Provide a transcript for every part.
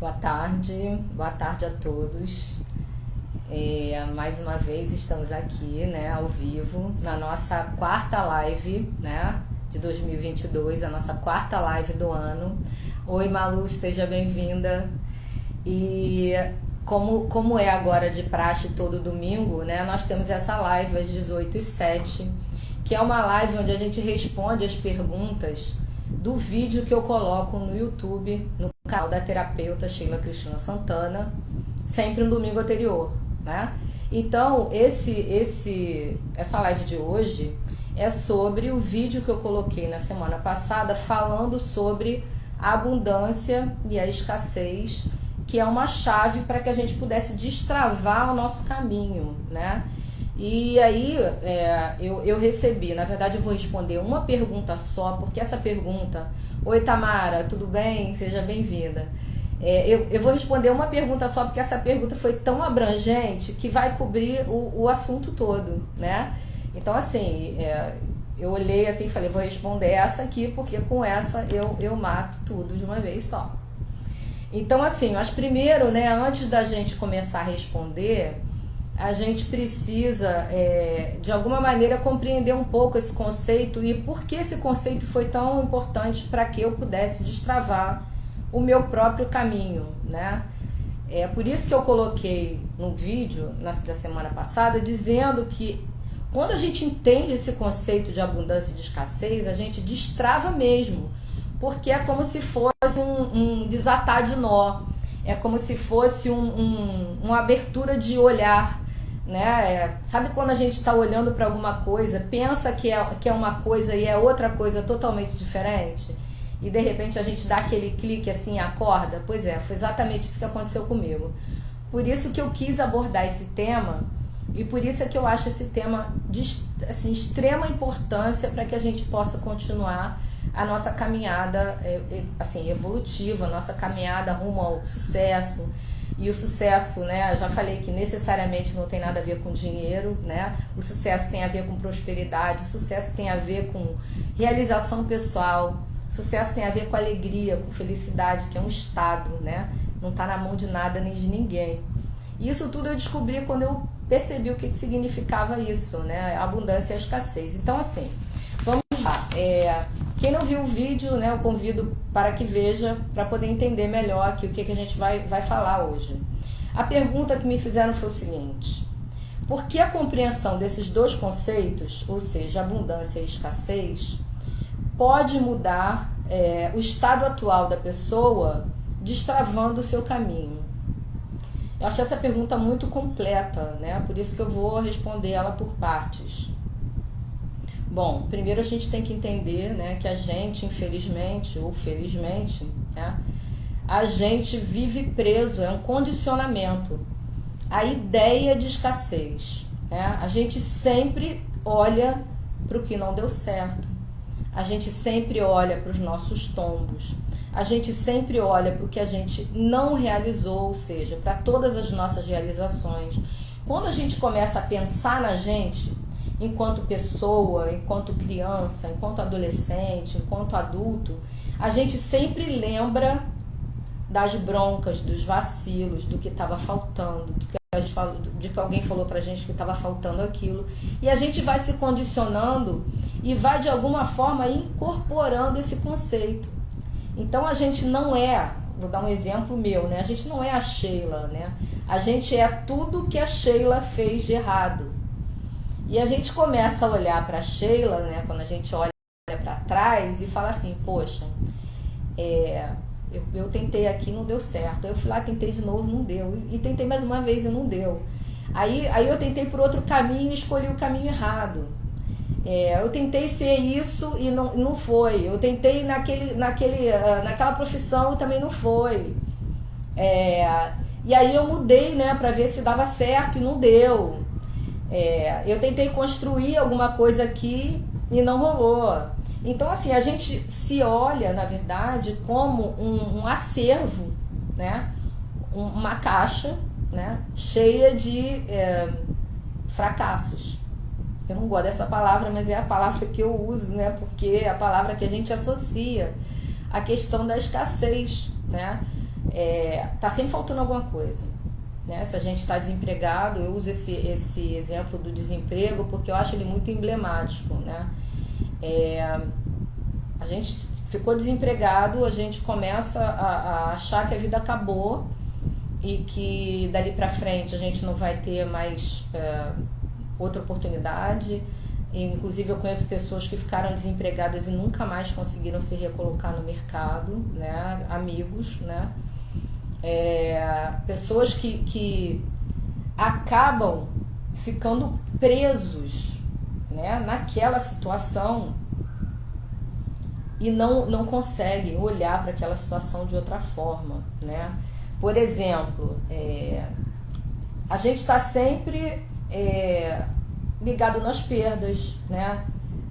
Boa tarde a todos. Mais uma vez estamos aqui, né, ao vivo, na nossa quarta live, né, de 2022, a nossa quarta live do ano. Oi, Malu, esteja bem-vinda. E como é agora de praxe todo domingo, né, nós temos essa live às 18h07, que é uma live onde a gente responde as perguntas do vídeo que eu coloco no YouTube, no canal da terapeuta Sheila Cristina Santana, sempre no domingo anterior, né? Então, essa live de hoje é sobre o vídeo que eu coloquei na semana passada falando sobre a abundância e a escassez, que é uma chave para que a gente pudesse destravar o nosso caminho, né? E aí eu recebi, na verdade eu vou responder uma pergunta só, porque essa pergunta... Oi, Tamara, tudo bem? Seja bem-vinda. Eu vou responder uma pergunta só, porque essa pergunta foi tão abrangente que vai cobrir o assunto todo, né? Então, assim, eu olhei assim e falei, vou responder essa aqui, porque com essa eu mato tudo de uma vez só. Então, assim, mas primeiro, né, antes da gente começar a responder, a gente precisa, de alguma maneira, compreender um pouco esse conceito e por que esse conceito foi tão importante para que eu pudesse destravar o meu próprio caminho, né? É por isso que eu coloquei no vídeo da semana passada dizendo que quando a gente entende esse conceito de abundância e de escassez, a gente destrava mesmo, porque é como se fosse um desatar de nó, é como se fosse uma abertura de olhar, né? Sabe quando a gente está olhando para alguma coisa, pensa que é uma coisa e é outra coisa totalmente diferente, e de repente a gente dá aquele clique assim e acorda? Pois é, foi exatamente isso que aconteceu comigo. Por isso que eu quis abordar esse tema, e por isso é que eu acho esse tema de assim, extrema importância para que a gente possa continuar a nossa caminhada assim, evolutiva, a nossa caminhada rumo ao sucesso. E o sucesso, né, já falei que necessariamente não tem nada a ver com dinheiro, né? O sucesso tem a ver com prosperidade, o sucesso tem a ver com realização pessoal, o sucesso tem a ver com alegria, com felicidade, que é um estado, né? Não está na mão de nada nem de ninguém. E isso tudo eu descobri quando eu percebi o que significava isso, né? A abundância e a escassez. Então, assim, vamos lá. Quem não viu o vídeo, né, eu convido para que veja, para poder entender melhor aqui o que a gente vai falar hoje. A pergunta que me fizeram foi o seguinte: por que a compreensão desses dois conceitos, ou seja, abundância e escassez, pode mudar o estado atual da pessoa, destravando o seu caminho? Eu achei essa pergunta muito completa, né? Por isso que eu vou responder ela por partes. Bom, primeiro a gente tem que entender, né, que a gente, infelizmente ou felizmente, né, a gente vive preso, é um condicionamento, a ideia de escassez, né? A gente sempre olha para o que não deu certo, a gente sempre olha para os nossos tombos, a gente sempre olha para o que a gente não realizou, ou seja, para todas as nossas realizações. Quando a gente começa a pensar na gente, enquanto pessoa, enquanto criança, enquanto adolescente, enquanto adulto, a gente sempre lembra das broncas, dos vacilos, do que estava faltando, de que alguém falou pra gente que estava faltando aquilo, e a gente vai se condicionando e vai de alguma forma incorporando esse conceito. Então a gente não vou dar um exemplo meu, né? A gente não é a Sheila, né? A gente é tudo que a Sheila fez de errado. E a gente começa a olhar para a Sheila, né, quando a gente olha para trás e fala assim, poxa, eu tentei aqui, não deu certo. Eu fui lá, tentei de novo, não deu. E tentei mais uma vez e não deu. Aí eu tentei por outro caminho e escolhi o caminho errado. Eu tentei ser isso e não foi. Eu tentei naquela profissão e também não foi. E aí eu mudei, né, para ver se dava certo e não deu. Eu tentei construir alguma coisa aqui e não rolou. Então, assim, a gente se olha, na verdade, como um acervo, né? Uma caixa, né, cheia de fracassos. Eu não gosto dessa palavra, mas é a palavra que eu uso, né? Porque é a palavra que a gente associa à questão da escassez, né? tá sempre faltando alguma coisa, né? Se a gente está desempregado, eu uso esse exemplo do desemprego porque eu acho ele muito emblemático, né? A gente ficou desempregado, a gente começa a achar que a vida acabou e que dali para frente a gente não vai ter mais outra oportunidade. Inclusive eu conheço pessoas que ficaram desempregadas e nunca mais conseguiram se recolocar no mercado, né? Amigos, né? Pessoas que acabam ficando presos, né? Naquela situação e não conseguem olhar para aquela situação de outra forma, né? Por exemplo, a gente está sempre ligado nas perdas, né?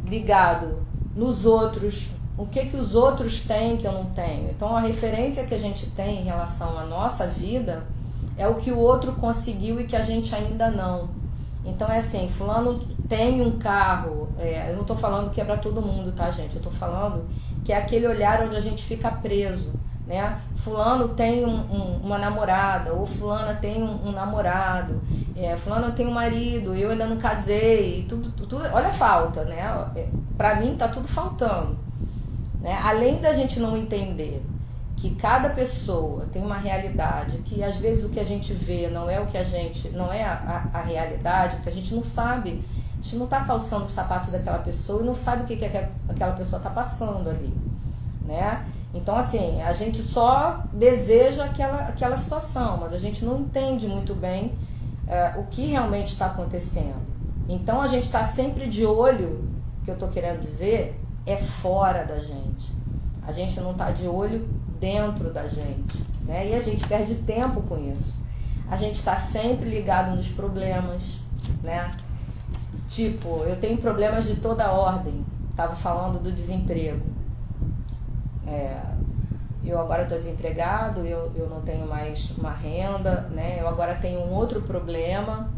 Ligado nos outros, o que os outros têm que eu não tenho. Então a referência que a gente tem em relação à nossa vida é o que o outro conseguiu e que a gente ainda não. Então é assim, fulano tem um carro, eu não estou falando que é para todo mundo, tá, gente? Eu estou falando que é aquele olhar onde a gente fica preso, né? Fulano tem uma namorada, ou fulana tem um namorado, fulano tem um marido, eu ainda não casei, e tudo, olha a falta, né? Para mim tá tudo faltando, né? Além da gente não entender que cada pessoa tem uma realidade, que às vezes o que a gente vê não é o que não é a realidade, que a gente não sabe, a gente não está calçando o sapato daquela pessoa e não sabe o que aquela pessoa está passando ali, né? Então assim, a gente só deseja aquela situação, mas a gente não entende muito bem o que realmente está acontecendo. Então a gente está sempre de olho, o que eu estou querendo dizer, é fora da gente. A gente não está de olho dentro da gente, né? E a gente perde tempo com isso. A gente está sempre ligado nos problemas, né? Tipo, eu tenho problemas de toda ordem. Estava falando do desemprego. Eu agora estou desempregado, eu não tenho mais uma renda, né? Eu agora tenho um outro problema.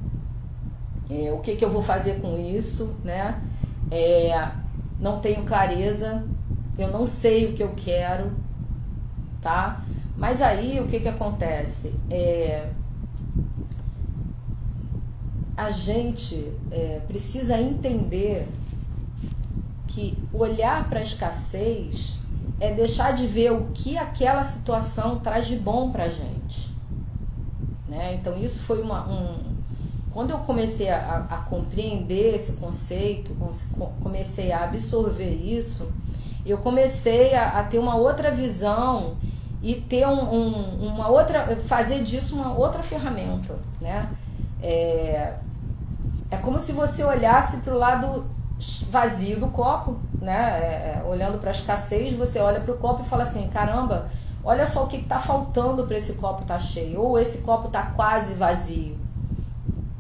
O que eu vou fazer com isso, né? Não tenho clareza, eu não sei o que eu quero, tá? Mas aí o que acontece? A gente precisa entender que olhar para a escassez é deixar de ver o que aquela situação traz de bom pra gente, né? Então isso foi quando eu comecei a compreender esse conceito, comecei a absorver isso, eu comecei a ter uma outra visão e ter uma outra, fazer disso uma outra ferramenta, né? É como se você olhasse para o lado vazio do copo, né? Olhando para a escassez, você olha para o copo e fala assim, caramba, olha só o que está faltando para esse copo estar cheio, ou esse copo está quase vazio,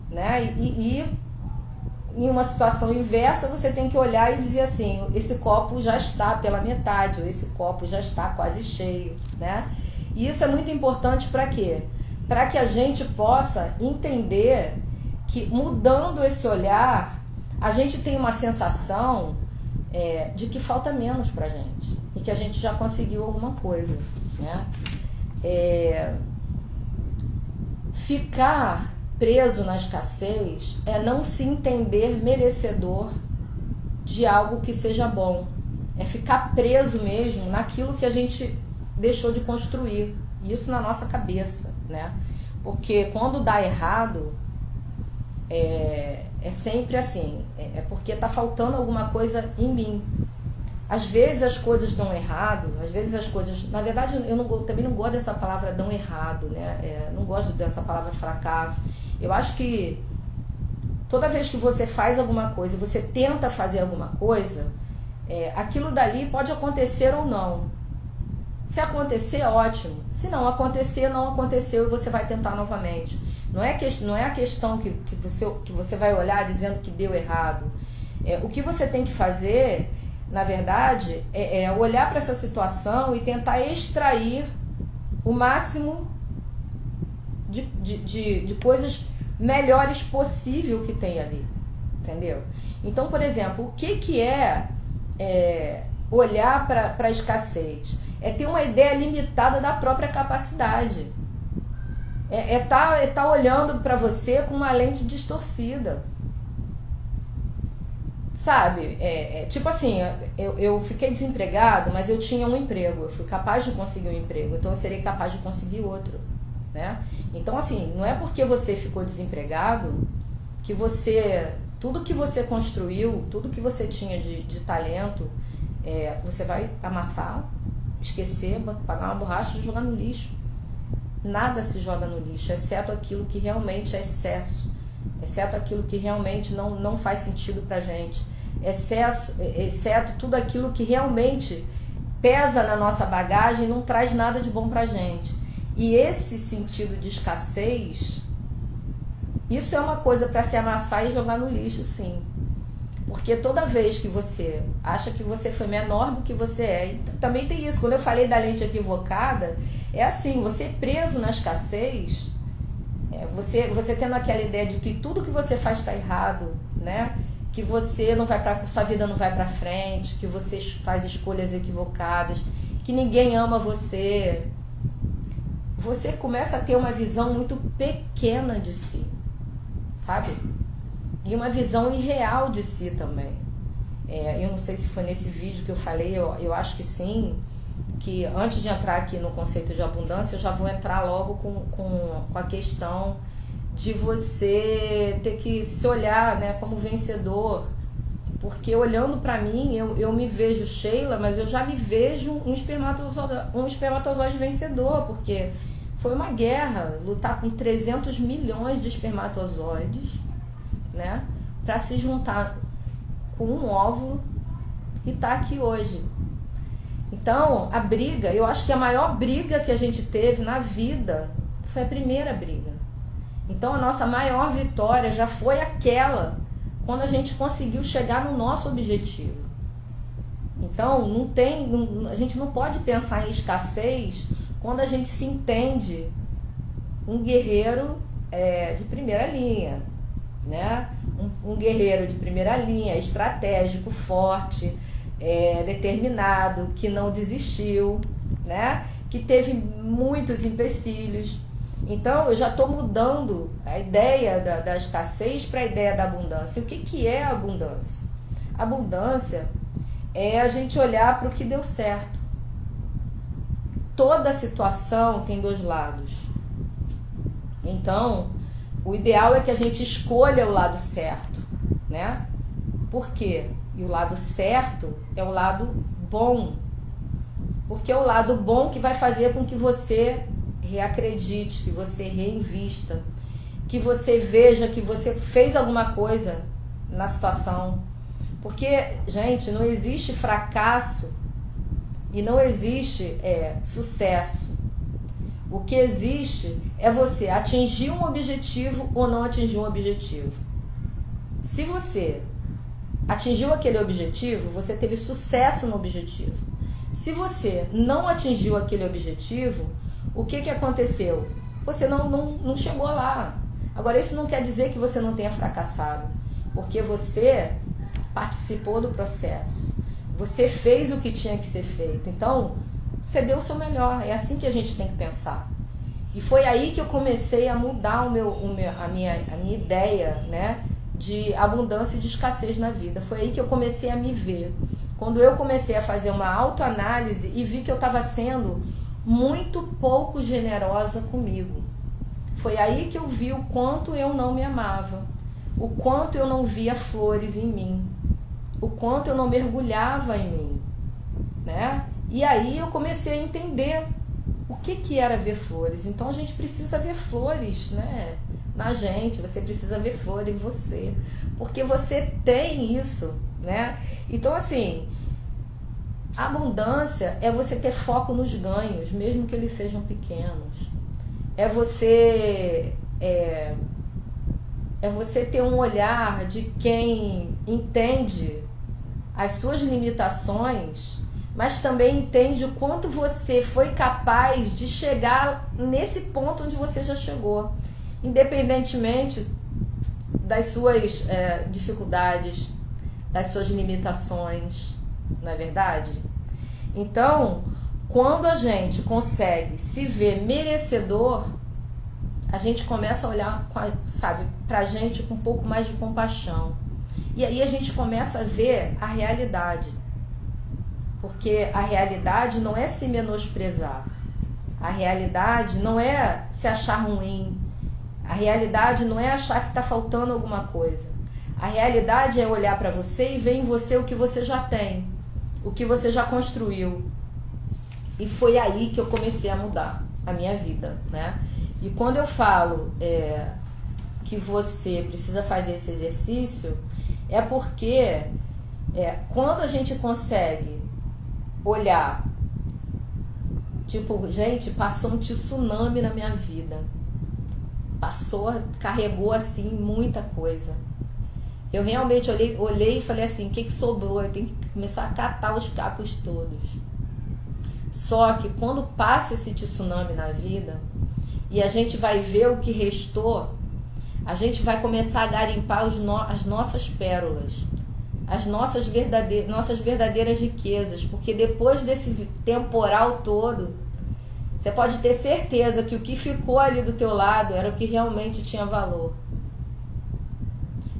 né? E em uma situação inversa, você tem que olhar e dizer assim, esse copo já está pela metade, ou esse copo já está quase cheio, né? E isso é muito importante para quê? Para que a gente possa entender que mudando esse olhar, a gente tem uma sensação de que falta menos pra gente e que a gente já conseguiu alguma coisa, né? Ficar preso na escassez é não se entender merecedor de algo que seja bom. É ficar preso mesmo naquilo que a gente deixou de construir. Isso na nossa cabeça, né? Porque quando dá errado, é sempre assim, porque tá faltando alguma coisa em mim. Às vezes as coisas dão errado, às vezes as coisas... Na verdade, também não gosto dessa palavra dão errado, né? Não gosto dessa palavra fracasso. Eu acho que toda vez que você faz alguma coisa, você tenta fazer alguma coisa, aquilo dali pode acontecer ou não. Se acontecer, ótimo. Se não acontecer, não aconteceu e você vai tentar novamente. Não é a questão que você vai olhar dizendo que deu errado. O que você tem que fazer, na verdade, é olhar para essa situação e tentar extrair o máximo de coisas melhores possível que tem ali. Entendeu? Então, por exemplo, o que é olhar para a escassez? é ter uma ideia limitada da própria capacidade. Tá olhando para você com uma lente distorcida. Sabe? Tipo assim, eu fiquei desempregado, mas eu tinha um emprego. Eu fui capaz de conseguir um emprego, então eu serei capaz de conseguir outro. Né? Então, assim, não é porque você ficou desempregado que tudo que você construiu, tudo que você tinha de talento, você vai amassar, esquecer, pagar uma borracha e jogar no lixo. Nada se joga no lixo, exceto aquilo que realmente é excesso, exceto aquilo que realmente não faz sentido pra gente, exceto tudo aquilo que realmente pesa na nossa bagagem e não traz nada de bom pra gente. E esse sentido de escassez, isso é uma coisa para se amassar e jogar no lixo, sim. Porque toda vez que você acha que você foi menor do que você é, e também tem isso, quando eu falei da lente equivocada, é assim, você preso na escassez, você tendo aquela ideia de que tudo que você faz está errado, né? Que você sua vida não vai para frente, que você faz escolhas equivocadas, que ninguém ama você. Você começa a ter uma visão muito pequena de si, sabe? E uma visão irreal de si também. Eu não sei se foi nesse vídeo que eu falei, eu acho que sim, que antes de entrar aqui no conceito de abundância, eu já vou entrar logo com a questão de você ter que se olhar, né, como vencedor. Porque olhando pra mim, eu me vejo Sheila, mas eu já me vejo um espermatozoide vencedor, porque foi uma guerra lutar com 300 milhões de espermatozoides, né, para se juntar com um óvulo e tá aqui hoje. Então, a briga, eu acho que a maior briga que a gente teve na vida foi a primeira briga. Então, a nossa maior vitória já foi aquela quando a gente conseguiu chegar no nosso objetivo. Então, a gente não pode pensar em escassez quando a gente se entende um guerreiro de primeira linha, né? Um guerreiro de primeira linha, estratégico, forte, determinado, que não desistiu, né? Que teve muitos empecilhos. Então, eu já estou mudando a ideia da escassez para a ideia da abundância. O que é a abundância? A abundância é a gente olhar para o que deu certo. Toda situação tem dois lados. Então, o ideal é que a gente escolha o lado certo, né? Por quê? E o lado certo é o lado bom. Porque é o lado bom que vai fazer com que você reacredite, que você reinvista, que você veja que você fez alguma coisa na situação. Porque, gente, não existe fracasso e não existe sucesso. O que existe é você atingir um objetivo ou não atingir um objetivo. Se você atingiu aquele objetivo, você teve sucesso no objetivo. Se você não atingiu aquele objetivo, o que aconteceu? Você não chegou lá. Agora, isso não quer dizer que você não tenha fracassado, porque você participou do processo. Você fez o que tinha que ser feito. Então, você deu o seu melhor. É assim que a gente tem que pensar. E foi aí que eu comecei a mudar a minha ideia, né, de abundância e de escassez na vida. Foi aí que eu comecei a me ver. Quando eu comecei a fazer uma autoanálise e vi que eu estava sendo muito pouco generosa comigo. Foi aí que eu vi o quanto eu não me amava, o quanto eu não via flores em mim, o quanto eu não mergulhava em mim, né? E aí eu comecei a entender o que era ver flores. Então a gente precisa ver flores, né, na gente, você precisa ver flor em você, porque você tem isso, né? Então, assim, a abundância é você ter foco nos ganhos, mesmo que eles sejam pequenos. É você ter um olhar de quem entende as suas limitações, mas também entende o quanto você foi capaz de chegar nesse ponto onde você já chegou, independentemente das suas dificuldades, das suas limitações, não é verdade? Então, quando a gente consegue se ver merecedor, a gente começa a olhar, sabe, pra gente com um pouco mais de compaixão. E aí a gente começa a ver a realidade. Porque a realidade não é se menosprezar. A realidade não é se achar ruim. A realidade não é achar que está faltando alguma coisa. A realidade é olhar para você e ver em você o que você já tem, o que você já construiu. E foi aí que eu comecei a mudar a minha vida, né? E quando eu falo que você precisa fazer esse exercício, é porque quando a gente consegue olhar, tipo, gente, passou um tsunami na minha vida. Carregou assim muita coisa. Eu realmente olhei e falei assim, o que sobrou? Eu tenho que começar a catar os cacos todos. Só que quando passa esse tsunami na vida e a gente vai ver o que restou, a gente vai começar a garimpar as nossas pérolas, as nossas verdadeiras riquezas, porque depois desse temporal todo, você pode ter certeza que o que ficou ali do teu lado era o que realmente tinha valor.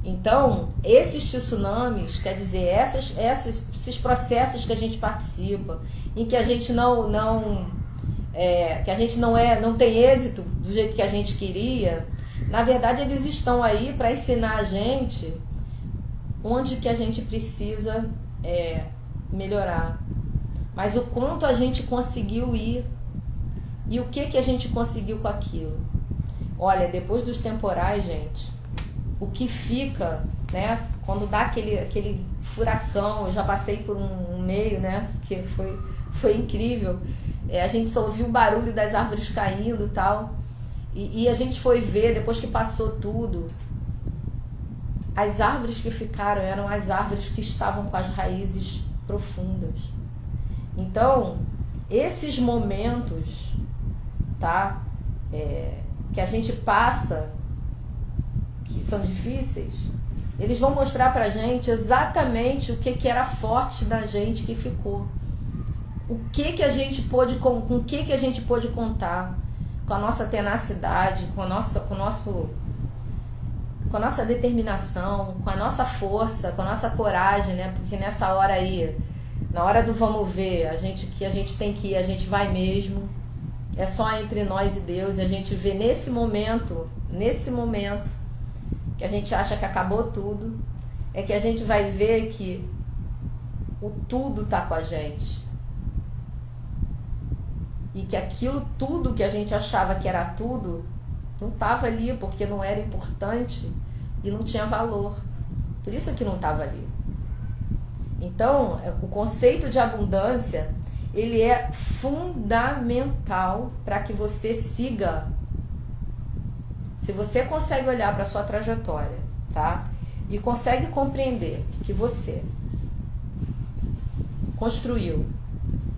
Então, esses tsunamis, quer dizer, esses processos que a gente participa, em que a gente não tem êxito do jeito que a gente queria, na verdade eles estão aí para ensinar a gente onde que a gente precisa melhorar. Mas o quanto a gente conseguiu ir e o que a gente conseguiu com aquilo. Olha, depois dos temporais, gente, o que fica, né, quando dá aquele furacão, eu já passei por um meio, né, que foi incrível, a gente só ouviu o barulho das árvores caindo e tal, e a gente foi ver, depois que passou tudo, as árvores que ficaram eram as árvores que estavam com as raízes profundas. Então, esses momentos, tá, que a gente passa, que são difíceis, eles vão mostrar pra gente exatamente o que era forte da gente que ficou. O que a gente pôde, com o que a gente pôde contar, com a nossa tenacidade, com a nossa determinação, com a nossa força, com a nossa coragem, né? Porque nessa hora aí, na hora do vamos ver, a gente tem que ir, a gente vai mesmo. É só entre nós e Deus, e a gente vê nesse momento que a gente acha que acabou tudo, é que a gente vai ver que o tudo tá com a gente. E que aquilo tudo que a gente achava que era tudo, não estava ali, porque não era importante e não tinha valor. Por isso que não estava ali. Então, o conceito de abundância, ele é fundamental para que você siga. Se você consegue olhar para a sua trajetória, tá? E consegue compreender que você construiu,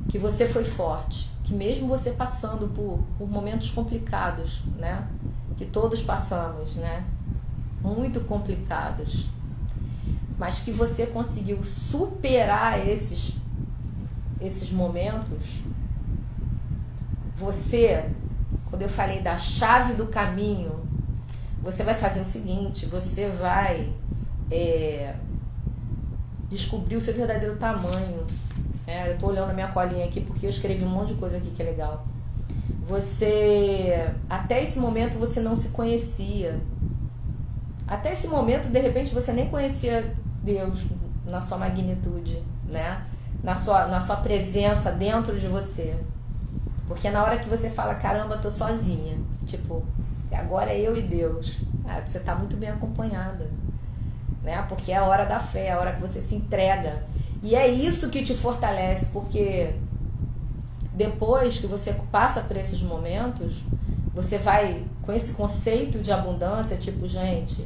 que você foi forte, que mesmo você passando por momentos complicados, né? Que todos passamos, né? Muito complicados. Mas que você conseguiu superar esses momentos. Você, quando eu falei da chave do caminho, você vai fazer o seguinte, você vai descobrir o seu verdadeiro tamanho. Eu estou olhando a minha colinha aqui porque eu escrevi um monte de coisa aqui que é legal. Até esse momento você não se conhecia. Até esse momento, de repente, você nem conhecia Deus na sua magnitude, né? Na sua presença dentro de você. Porque na hora que você fala, caramba, tô sozinha, tipo, agora é eu e Deus, você está muito bem acompanhada, né? Porque é a hora da fé, é a hora que você se entrega. E é isso que te fortalece, porque depois que você passa por esses momentos, você vai com esse conceito de abundância, tipo, gente,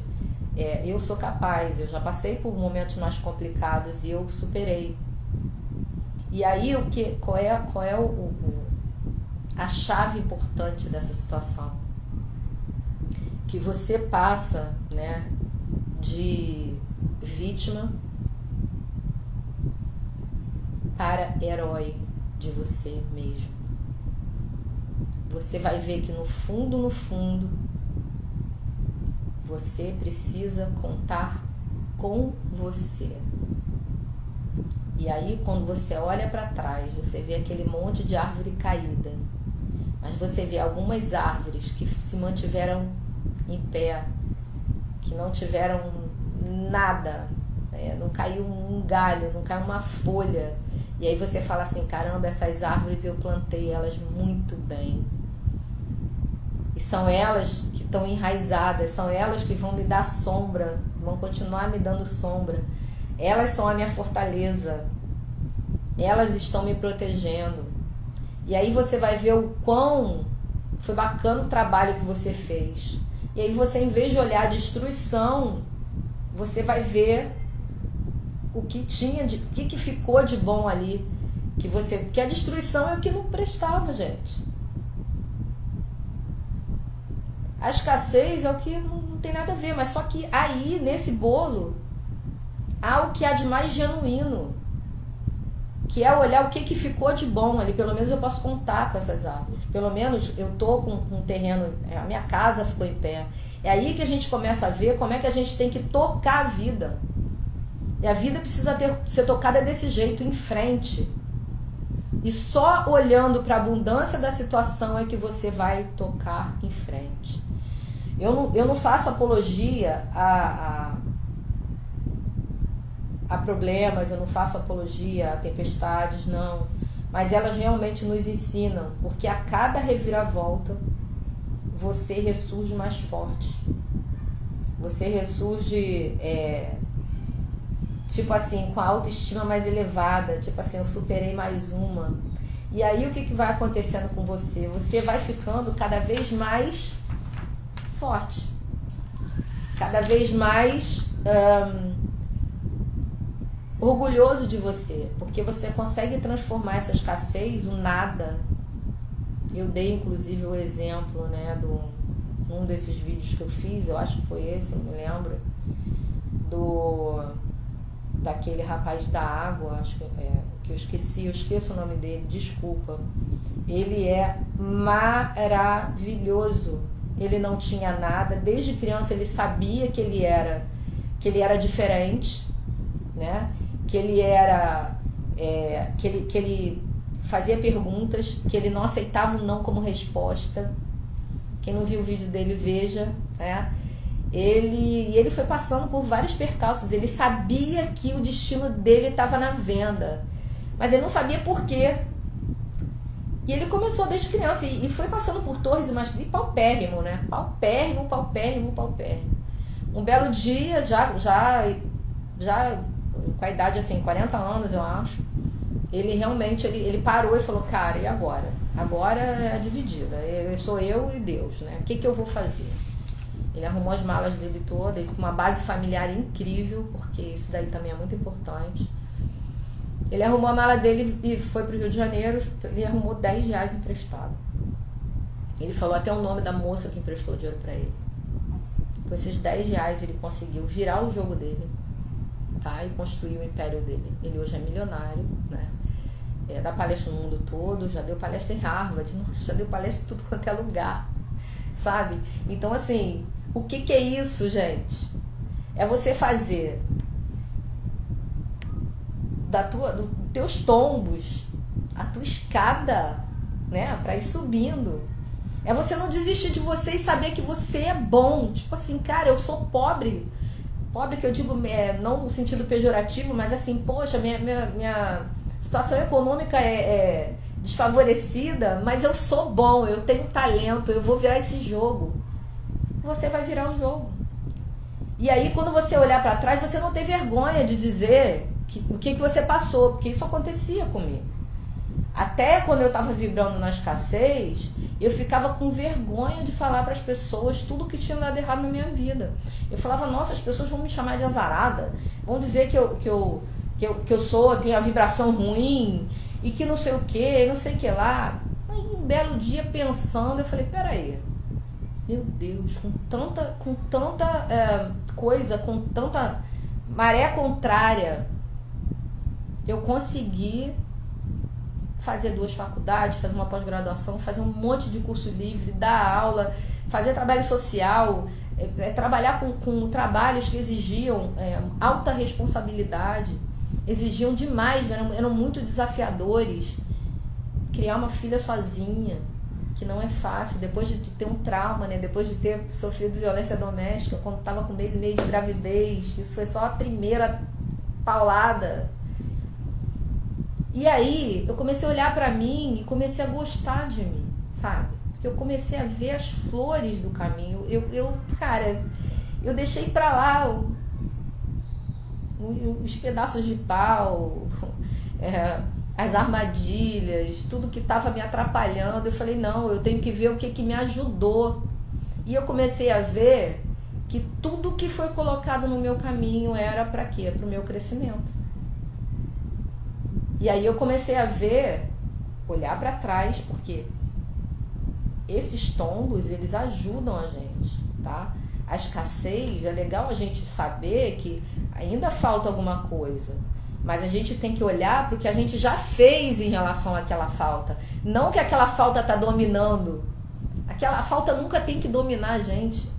eu sou capaz, eu já passei por momentos mais complicados e eu superei. E aí qual é a chave importante dessa situação? Que você passa, né, de vítima para herói. de você mesmo. Você vai ver que no fundo, você precisa contar com você. E aí, quando você olha para trás, você vê aquele monte de árvore caída, mas você vê algumas árvores que se mantiveram em pé, que não tiveram nada, né? Não caiu um galho, não caiu uma folha. E aí você fala assim, caramba, essas árvores eu plantei elas muito bem. E são elas que estão enraizadas, são elas que vão me dar sombra, vão continuar me dando sombra. Elas são a minha fortaleza. Elas estão me protegendo. E aí você vai ver o quão foi bacana o trabalho que você fez. E aí você, em vez de olhar a destruição, você vai ver o que tinha, o que ficou de bom ali. Porque a destruição é o que não prestava, gente. A escassez é o que não tem nada a ver, mas só que aí, nesse bolo, há o que há de mais genuíno, que é olhar o que ficou de bom ali. Pelo menos eu posso contar com essas árvores. Pelo menos eu tô com um terreno, a minha casa ficou em pé. É aí que a gente começa a ver como é que a gente tem que tocar a vida. E a vida precisa ser tocada desse jeito, em frente. E só olhando para a abundância da situação é que você vai tocar em frente. Eu não faço apologia a problemas, eu não faço apologia a tempestades, não. Mas elas realmente nos ensinam, porque a cada reviravolta você ressurge mais forte. Você ressurge, tipo assim, com a autoestima mais elevada, tipo assim, eu superei mais uma. E aí o que vai acontecendo com você? Você vai ficando cada vez mais forte, cada vez mais orgulhoso de você, porque você consegue transformar essa escassez, o nada. Eu dei inclusive o exemplo, né, num desses vídeos que eu fiz, eu acho que foi esse, não me lembro, daquele rapaz da água, acho que eu esqueço o nome dele, desculpa. Ele é maravilhoso. Ele não tinha nada, desde criança ele sabia que ele era diferente, né? Que ele era que ele fazia perguntas, que ele não aceitava o não como resposta. Quem não viu o vídeo dele, veja, né? Ele foi passando por vários percalços. Ele sabia que o destino dele estava na venda, mas ele não sabia por quê. E ele começou desde criança e foi passando por torres e paupérrimo, né? Paupérrimo. Um belo dia, já com a idade assim, 40 anos, eu acho, ele realmente ele parou e falou, cara, e agora? Agora é dividida, sou eu e Deus, né? O que eu vou fazer? Ele arrumou as malas dele todas, com uma base familiar incrível, porque isso daí também é muito importante. Ele arrumou a mala dele e foi pro Rio de Janeiro. Ele arrumou R$10 emprestado. Ele falou até o nome da moça que emprestou o dinheiro para ele. Com esses R$10 ele conseguiu virar o jogo dele, tá? E construir o império dele. Ele hoje é milionário, né? Dá palestra no mundo todo, já deu palestra em Harvard, nossa, já deu palestra em tudo quanto é lugar, sabe? Então, assim, o que é isso, gente? É você fazer dos teus tombos a tua escada, né, para ir subindo. É você não desistir de você e saber que você é bom. Tipo assim, cara, eu sou pobre que eu digo não no sentido pejorativo, mas assim, poxa, minha situação econômica é desfavorecida, mas eu sou bom, eu tenho talento, eu vou virar esse jogo. Você vai virar o jogo. E aí, quando você olhar para trás, você não tem vergonha de dizer o que você passou, porque isso acontecia comigo. Até quando eu estava vibrando na escassez, eu ficava com vergonha de falar para as pessoas tudo que tinha dado errado na minha vida. Eu falava, nossa, as pessoas vão me chamar de azarada, vão dizer que eu tenho a vibração ruim e que não sei o que, não sei o que lá. Aí, um belo dia pensando, eu falei, peraí, meu Deus, com tanta coisa, com tanta maré contrária, eu consegui fazer 2 faculdades, fazer uma pós-graduação, fazer um monte de curso livre, dar aula, fazer trabalho social, trabalhar com trabalhos que exigiam alta responsabilidade, exigiam demais, eram muito desafiadores. Criar uma filha sozinha, que não é fácil, depois de ter um trauma, né? Depois de ter sofrido violência doméstica, quando estava com 1 mês e meio de gravidez, isso foi só a primeira paulada. E aí eu comecei a olhar pra mim e comecei a gostar de mim, sabe? Porque eu comecei a ver as flores do caminho. Cara, eu deixei pra lá os pedaços de pau, as armadilhas, tudo que estava me atrapalhando. Eu falei, não, eu tenho que ver o que me ajudou. E eu comecei a ver que tudo que foi colocado no meu caminho era para quê? Para o meu crescimento. E aí eu comecei a ver, olhar para trás, porque esses tombos, eles ajudam a gente, tá? A escassez, é legal a gente saber que ainda falta alguma coisa, mas a gente tem que olhar para o que a gente já fez em relação àquela falta. Não que aquela falta está dominando. Aquela falta nunca tem que dominar a gente.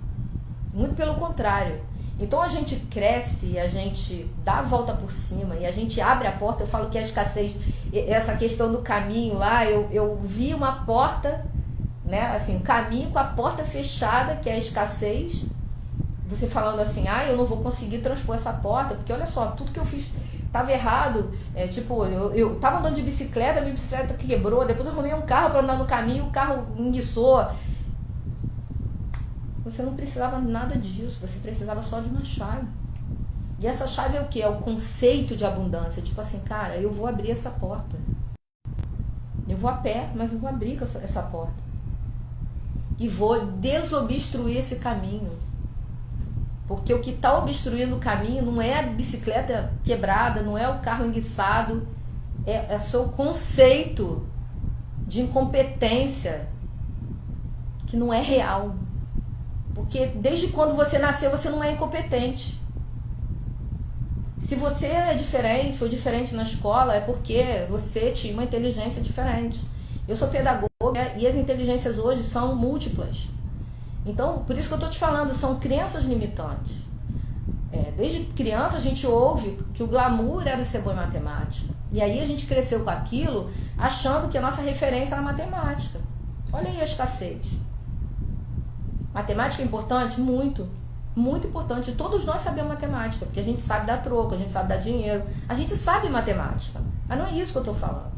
Muito pelo contrário. Então a gente cresce, a gente dá a volta por cima e a gente abre a porta. Eu falo que a escassez, essa questão do caminho lá, eu vi uma porta, né, assim, um caminho com a porta fechada, que é a escassez. Você falando assim, eu não vou conseguir transpor essa porta, porque olha só, tudo que eu fiz estava errado. Eu tava andando de bicicleta, minha bicicleta quebrou, depois eu arrumei um carro para andar no caminho, o carro enguiçou. Você não precisava nada disso, você precisava só de uma chave. E essa chave é o quê? É o conceito de abundância. Tipo assim, cara, eu vou abrir essa porta. Eu vou a pé, mas eu vou abrir essa porta. E vou desobstruir esse caminho. Porque o que está obstruindo o caminho não é a bicicleta quebrada, não é o carro enguiçado, é seu conceito de incompetência, que não é real. Porque desde quando você nasceu, você não é incompetente. Se você é diferente ou diferente na escola, é porque você tinha uma inteligência diferente. Eu sou pedagoga e as inteligências hoje são múltiplas. Então, por isso que eu estou te falando, são crenças limitantes. Desde criança a gente ouve que o glamour era ser bom em matemática. E aí a gente cresceu com aquilo, achando que a nossa referência era matemática. Olha aí a escassez. Matemática é importante? Muito. Muito importante. Todos nós sabemos matemática, porque a gente sabe dar troco, a gente sabe dar dinheiro. A gente sabe matemática. Mas não é isso que eu estou falando.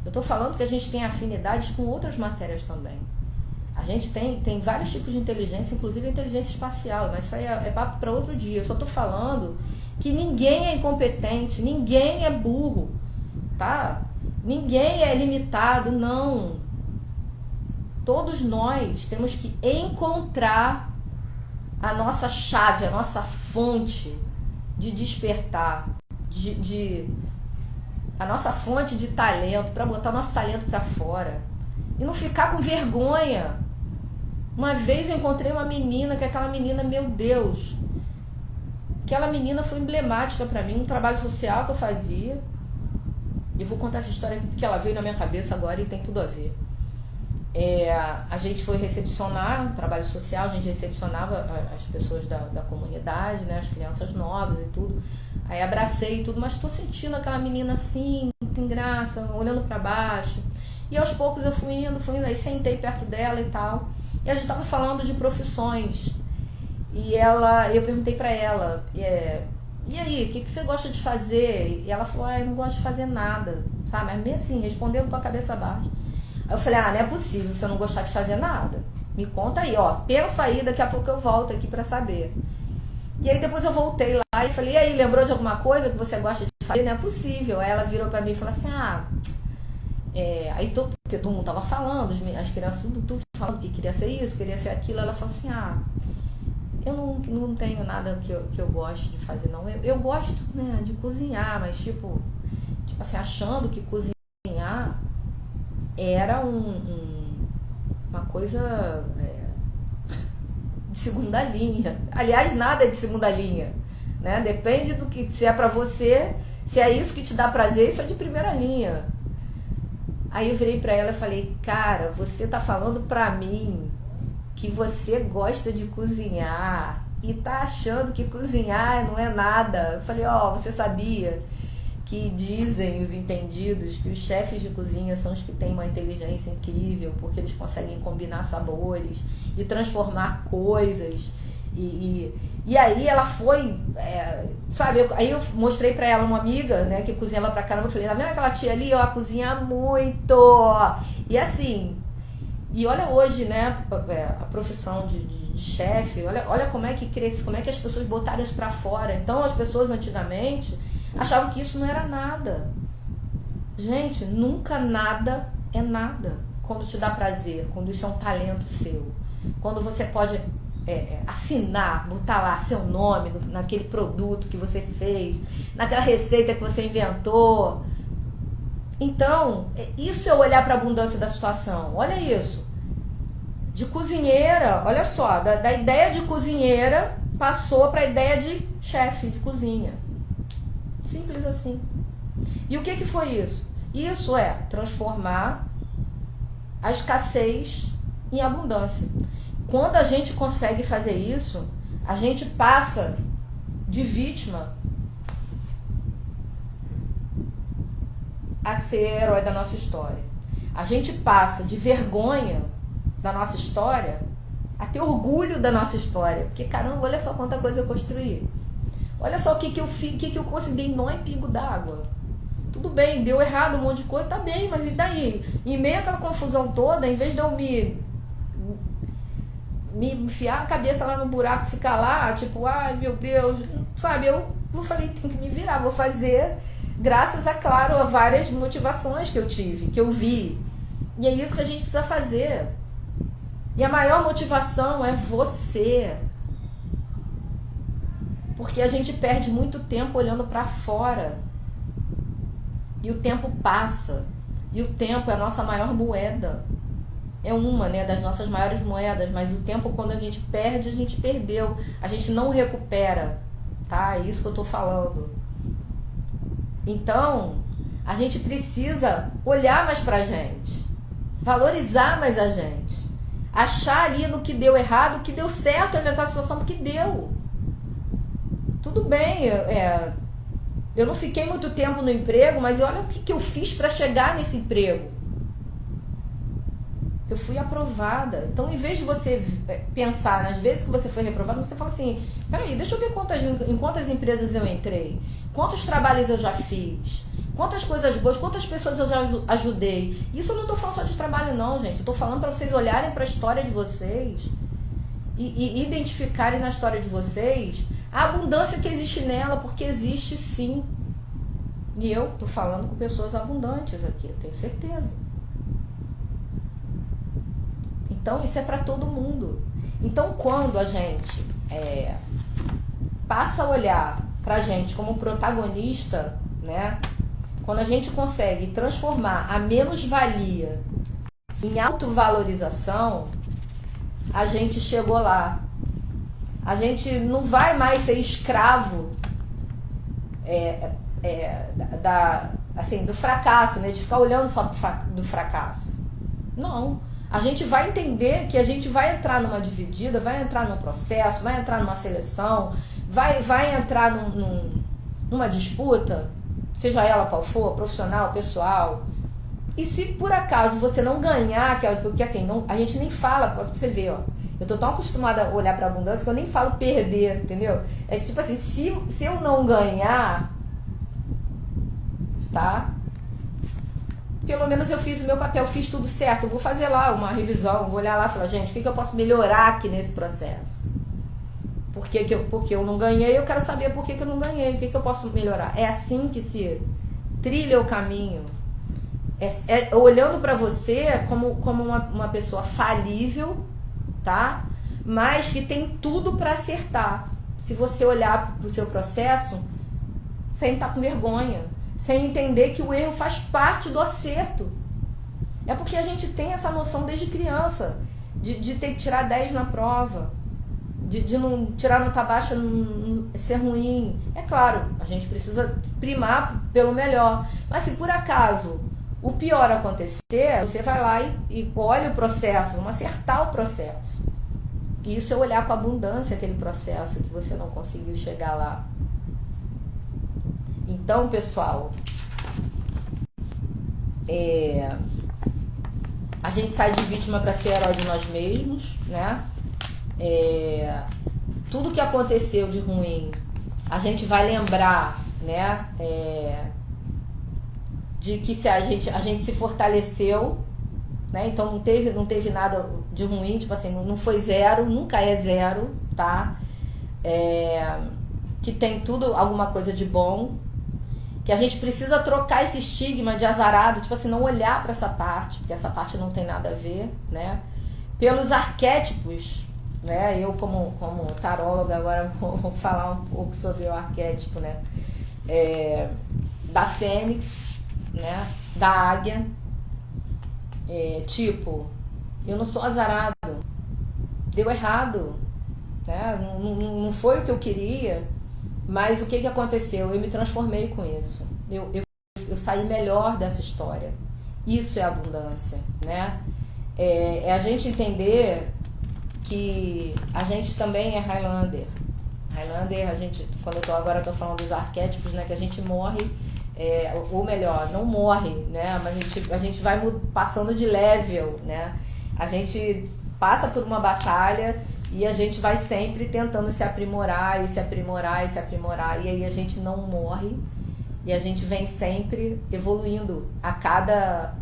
Eu estou falando que a gente tem afinidades com outras matérias também. A gente tem vários tipos de inteligência, inclusive a inteligência espacial, mas isso aí é papo para outro dia. Eu só estou falando que ninguém é incompetente, ninguém é burro, tá? Ninguém é limitado, não. Todos nós temos que encontrar a nossa chave, a nossa fonte de despertar, a nossa fonte de talento, para botar o nosso talento para fora. E não ficar com vergonha. Uma vez eu encontrei uma menina, que aquela menina, meu Deus, aquela menina foi emblemática para mim, um trabalho social que eu fazia. Eu vou contar essa história aqui porque ela veio na minha cabeça agora e tem tudo a ver. A gente foi recepcionar um trabalho social, a gente recepcionava as pessoas da comunidade, né, as crianças novas e tudo. Aí abracei e tudo, mas estou sentindo aquela menina assim, sem graça, olhando para baixo. E aos poucos eu fui indo, aí sentei perto dela e tal. E a gente estava falando de profissões. E eu perguntei para ela, e aí, o que você gosta de fazer? E ela falou, eu não gosto de fazer nada, sabe? Mas meio assim, respondendo com a cabeça baixa. Aí eu falei, não é possível você não gostar de fazer nada. Me conta aí, pensa aí, daqui a pouco eu volto aqui para saber. E aí depois eu voltei lá e falei, e aí, lembrou de alguma coisa que você gosta de fazer? Não é possível. Aí ela virou para mim e falou assim, porque todo mundo tava falando, as crianças tudo falando que queria ser isso, queria ser aquilo. Ela falou assim, eu não tenho nada que eu goste de fazer, não. Eu gosto, né, de cozinhar, mas tipo assim, achando que cozinhar era uma coisa de segunda linha. Aliás, nada é de segunda linha, né? Depende do que, se é pra você, se é isso que te dá prazer, isso é de primeira linha. Aí eu virei pra ela e falei, cara, você tá falando pra mim que você gosta de cozinhar e tá achando que cozinhar não é nada. Eu falei, você sabia que dizem os entendidos que os chefes de cozinha são os que têm uma inteligência incrível, porque eles conseguem combinar sabores e transformar coisas. E aí ela foi, aí eu mostrei pra ela uma amiga, né, que cozinhava pra caramba. Eu falei, tá vendo aquela tia ali, cozinha muito. E assim, e olha hoje, né, a profissão de chefe, olha como é que cresce, como é que as pessoas botaram isso pra fora. Então as pessoas antigamente achavam que isso não era nada. Gente, nunca nada é nada quando te dá prazer, quando isso é um talento seu, quando você pode assinar, botar lá seu nome naquele produto que você fez, naquela receita que você inventou. Então, isso é olhar para a abundância da situação. Olha isso. De cozinheira, olha só, da ideia de cozinheira passou para a ideia de chefe de cozinha. Simples assim. E o que foi isso? Isso é transformar a escassez em abundância. Quando a gente consegue fazer isso, a gente passa de vítima a ser herói da nossa história. A gente passa de vergonha da nossa história a ter orgulho da nossa história. Porque, caramba, olha só quanta coisa eu construí. Olha só o que eu fiz, o que eu consegui, não é pingo d'água. Tudo bem, deu errado um monte de coisa, tá bem, mas e daí? Em meio àquela confusão toda, em vez de eu me enfiar a cabeça lá no buraco, ficar lá, tipo, ai meu Deus, sabe, eu falei, tenho que me virar, vou fazer, graças a, claro, a várias motivações que eu tive, que eu vi. E é isso que a gente precisa fazer. E a maior motivação é você. Porque a gente perde muito tempo olhando para fora. E o tempo passa. E o tempo é a nossa maior moeda. É uma, né, das nossas maiores moedas. Mas o tempo, quando a gente perde, a gente perdeu. A gente não recupera. Tá? É isso que eu tô falando. Então, a gente precisa olhar mais pra gente. Valorizar mais a gente. Achar ali no que deu errado, o que deu certo naquela situação, porque deu. Tudo bem, eu não fiquei muito tempo no emprego, mas olha o que eu fiz para chegar nesse emprego. Eu fui aprovada. Então, em vez de você pensar nas vezes que você foi reprovado, você fala assim, peraí, deixa eu ver em quantas empresas eu entrei, quantos trabalhos eu já fiz, quantas coisas boas, quantas pessoas eu já ajudei. Isso eu não estou falando só de trabalho não, gente. Eu estou falando para vocês olharem para a história de vocês e identificarem na história de vocês a abundância que existe nela, porque existe sim. E eu estou falando com pessoas abundantes aqui, eu tenho certeza. Então isso é para todo mundo. Então quando a gente passa a olhar para a gente como protagonista, né? Quando a gente consegue transformar a menos-valia em autovalorização, a gente chegou lá. A gente não vai mais ser escravo do fracasso, né? De ficar olhando só do fracasso. Não. A gente vai entender que a gente vai entrar numa dividida, vai entrar num processo, vai entrar numa seleção, vai entrar numa disputa, seja ela qual for, profissional, pessoal. E se por acaso você não ganhar, porque assim, a gente nem fala, pra você ver, ó. Eu tô tão acostumada a olhar pra abundância que eu nem falo perder, entendeu? É tipo assim, se eu não ganhar, tá? Pelo menos eu fiz o meu papel, fiz tudo certo. Eu vou fazer lá uma revisão, vou olhar lá e falar, gente, o que eu posso melhorar aqui nesse processo? Porque eu não ganhei, eu quero saber por que eu não ganhei, o que eu posso melhorar. É assim que se trilha o caminho. Olhando pra você como uma pessoa falível, tá? Mas que tem tudo para acertar. Se você olhar pro seu processo sem estar com vergonha, sem entender que o erro faz parte do acerto. É porque a gente tem essa noção desde criança de ter que tirar 10 na prova, de não tirar nota baixa, não ser ruim. É claro, a gente precisa primar pelo melhor. Mas se por acaso o pior acontecer, você vai lá e olha o processo, vamos acertar o processo. E isso é olhar com abundância aquele processo que você não conseguiu chegar lá. Então, pessoal, a gente sai de vítima para ser herói de nós mesmos, né? Tudo que aconteceu de ruim, a gente vai lembrar, né? De que se a gente se fortaleceu, né? Então não teve nada de ruim, tipo assim, não foi zero, nunca é zero, tá? Que tem tudo, alguma coisa de bom, que a gente precisa trocar esse estigma de azarado, tipo assim, não olhar para essa parte, porque essa parte não tem nada a ver, né? Pelos arquétipos, né? Eu como taróloga agora vou falar um pouco sobre o arquétipo, né? Da fênix, né? Da águia. Tipo, eu não sou azarado, deu errado, né? Não foi o que eu queria, mas o que aconteceu? Eu me transformei com isso, eu saí melhor dessa história. Isso é abundância, né? É a gente entender que a gente também é Highlander. Highlander, a gente, quando agora eu tô falando dos arquétipos, né? Que a gente morre, ou melhor, não morre, né? Mas a gente vai passando de level, né? A gente passa por uma batalha e a gente vai sempre tentando se aprimorar e se aprimorar e se aprimorar. E aí a gente não morre e a gente vem sempre evoluindo a cada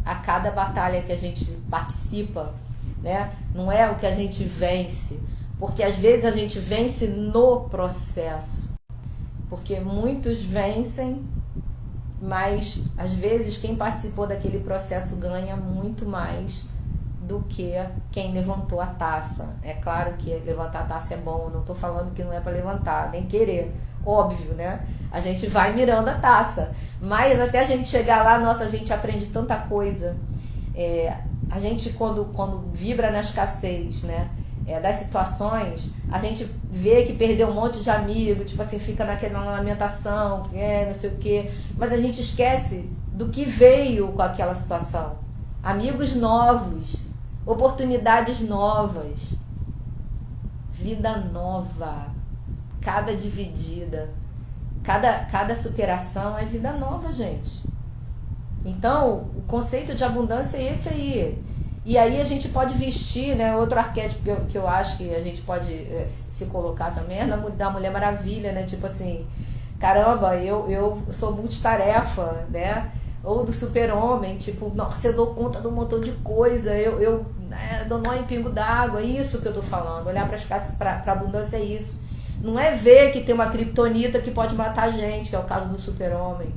batalha que a gente participa, né? Não é o que a gente vence, porque às vezes a gente vence no processo, porque muitos vencem, mas às vezes quem participou daquele processo ganha muito mais do que quem levantou a taça. É claro que levantar a taça é bom, não estou falando que não é para levantar, nem querer, óbvio, né? A gente vai mirando a taça, mas até a gente chegar lá, nossa, a gente aprende tanta coisa. A gente quando vibra na escassez, né? Das situações, a gente vê que perdeu um monte de amigo, tipo assim, fica naquela lamentação, não sei o quê, mas a gente esquece do que veio com aquela situação. Amigos novos, oportunidades novas, vida nova, cada dividida, cada superação é vida nova, gente. Então, o conceito de abundância é esse aí. E aí a gente pode vestir, né? Outro arquétipo que eu acho que a gente pode se colocar também é da Mulher Maravilha, né? Tipo assim, caramba, eu sou multitarefa, né? Ou do Super-Homem, tipo, nossa, eu dou conta de um montão de coisa, eu dou nó em pingo d'água, é isso que eu tô falando. Olhar pra abundância é isso. Não é ver que tem uma criptonita que pode matar a gente, que é o caso do Super-Homem,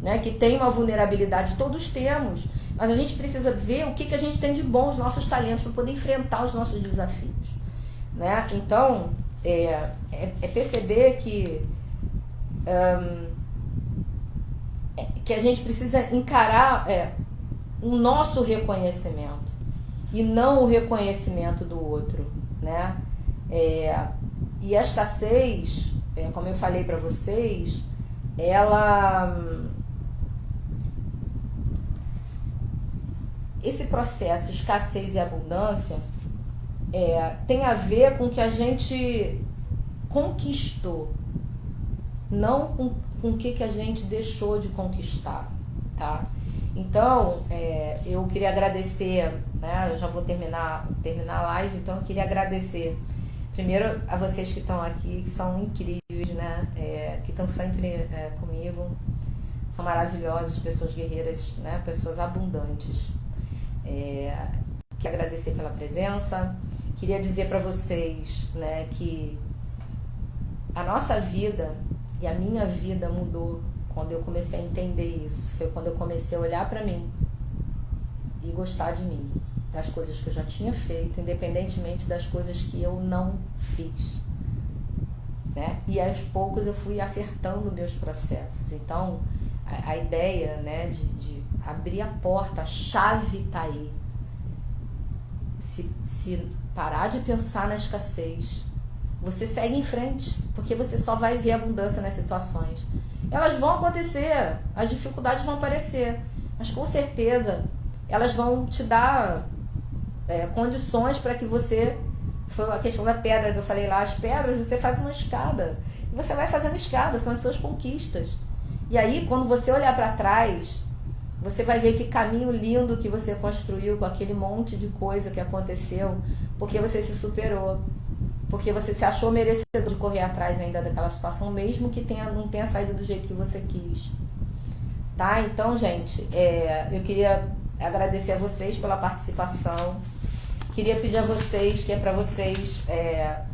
né? Que tem uma vulnerabilidade, todos temos, mas a gente precisa ver o que a gente tem de bom, os nossos talentos, para poder enfrentar os nossos desafios, né? Então, perceber que a gente precisa encarar o nosso reconhecimento e não o reconhecimento do outro, né? E a escassez, como eu falei para vocês, esse processo escassez e abundância tem a ver com o que a gente conquistou, não com o que a gente deixou de conquistar, tá? Então, eu queria agradecer, né? Eu já vou terminar a live, então eu queria agradecer primeiro a vocês que estão aqui, que são incríveis, né? Que estão sempre comigo, são maravilhosas, pessoas guerreiras, né? Pessoas abundantes. Queria agradecer pela presença, queria dizer para vocês, né, que a nossa vida e a minha vida mudou quando eu comecei a entender isso. Foi quando eu comecei a olhar para mim e gostar de mim, das coisas que eu já tinha feito, independentemente das coisas que eu não fiz, né? E aos poucos eu fui acertando meus processos. Então a ideia, né, de abrir a porta, a chave tá aí. Se parar de pensar na escassez, você segue em frente, porque você só vai ver abundância nas situações. Elas vão acontecer, as dificuldades vão aparecer, mas com certeza elas vão te dar condições para que você... Foi a questão da pedra que eu falei lá, as pedras, você faz uma escada, e você vai fazendo escada, são as suas conquistas. E aí, quando você olhar para trás, você vai ver que caminho lindo que você construiu com aquele monte de coisa que aconteceu, porque você se superou, porque você se achou merecedor de correr atrás ainda daquela situação, mesmo que não tenha saído do jeito que você quis. Tá? Então, gente, eu queria agradecer a vocês pela participação. Queria pedir a vocês, que é pra vocês,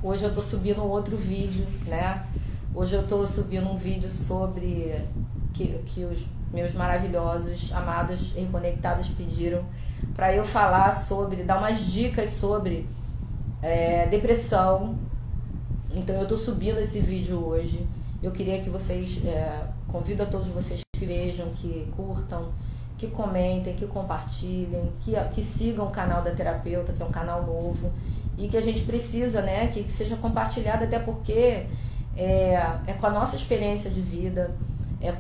hoje eu tô subindo um outro vídeo, né? Hoje eu tô subindo um vídeo sobre que os meus maravilhosos, amados e reconectados pediram para eu falar sobre, dar umas dicas sobre depressão. Então eu tô subindo esse vídeo hoje. Eu queria que vocês, convido a todos vocês que vejam, que curtam, que comentem, que compartilhem, que sigam o canal da terapeuta, que é um canal novo, e que a gente precisa, né, que seja compartilhado, até porque é com a nossa experiência de vida,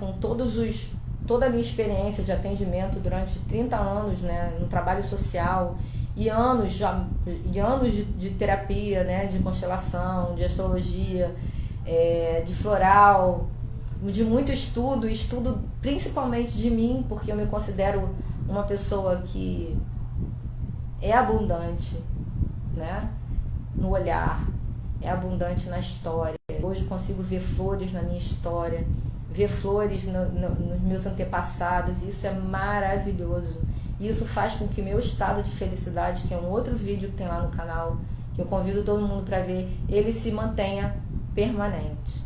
com toda a minha experiência de atendimento durante 30 anos, né, no trabalho social, e anos de terapia, né, de constelação, de astrologia, de floral, de muito estudo principalmente de mim, porque eu me considero uma pessoa que é abundante, né, no olhar, é abundante na história. Hoje consigo ver flores na minha história, ver flores nos meus antepassados, e isso é maravilhoso. E isso faz com que meu estado de felicidade, que é um outro vídeo que tem lá no canal, que eu convido todo mundo para ver, ele se mantenha permanente.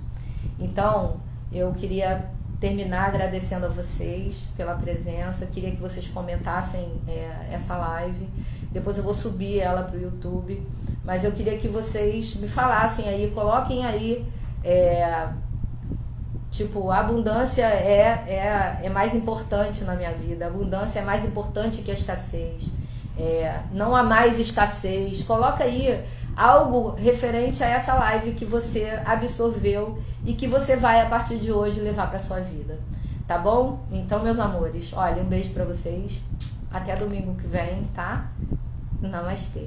Então, eu queria terminar agradecendo a vocês pela presença, queria que vocês comentassem essa live, depois eu vou subir ela para o YouTube, mas eu queria que vocês me falassem aí, coloquem aí, tipo, a abundância é mais importante na minha vida, a abundância é mais importante que a escassez, não há mais escassez. Coloca aí algo referente a essa live que você absorveu e que você vai, a partir de hoje, levar para sua vida, tá bom? Então, meus amores, olha, um beijo para vocês, até domingo que vem, tá? Namastê.